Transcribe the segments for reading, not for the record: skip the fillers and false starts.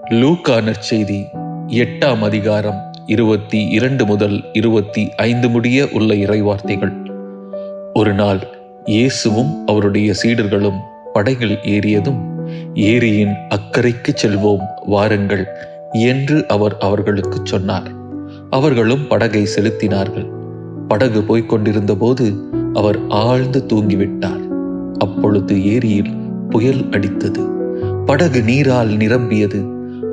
லூக்கா நற்செய்தி 8ஆம் அதிகாரம் 22 முதல் 25 முடிய உள்ள இறைவார்த்தைகள். ஒரு நாள் இயேசுவும் அவருடைய சீடர்களும் படகில் ஏறியதும், ஏரியின் அக்கரைக்கு செல்வோம் வாருங்கள் என்று அவர் அவர்களுக்கு சொன்னார். அவர்களும் படகை செலுத்தினார்கள். படகு போய்கொண்டிருந்த போது அவர் ஆழ்ந்து தூங்கிவிட்டார். அப்பொழுது ஏரியில் புயல் அடித்தது. படகு நீரால் நிரம்பியது.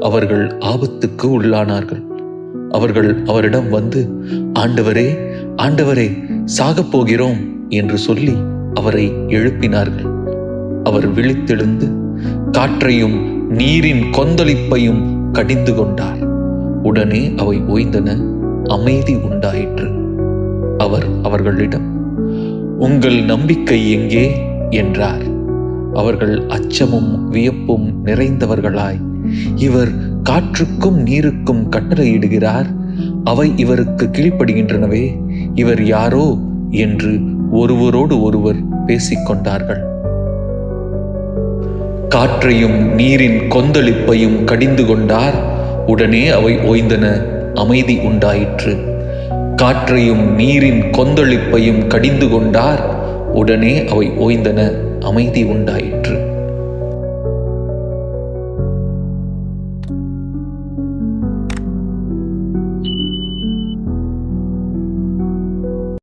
அவர்கள் ஆபத்துக்கு உள்ளானார்கள். அவர்கள் அவரிடம் வந்து, ஆண்டவரே, ஆண்டவரே, சாகப் போகிறோம் என்று சொல்லி அவரை எழுப்பினார்கள். அவர் விழித்தெழுந்து காற்றையும் நீரின் கொந்தளிப்பையும் கடிந்து கொண்டார். உடனே அவை ஓய்ந்தன, அமைதி உண்டாயிற்று. அவர் அவர்களிடம், உங்கள் நம்பிக்கை எங்கே என்றார். அவர்கள் அச்சமும் வியப்பும் நிறைந்தவர்களாய், இவர் காற்றுக்கும் நீருக்கும் கட்டளையிடுகிறார், அவை இவருக்கு கீழ்ப்படுகின்றனவே, இவர் யாரோ என்று ஒருவரோடு ஒருவர் பேசிக்கொண்டார்கள். காற்றையும் நீரின் கொந்தளிப்பையும் கடிந்து கொண்டார். உடனே அவை ஓய்ந்தன, அமைதி உண்டாயிற்று. காற்றையும் நீரின் கொந்தளிப்பையும் கடிந்து கொண்டார். உடனே அவை ஓய்ந்தன, அமைதி உண்டாயிற்று.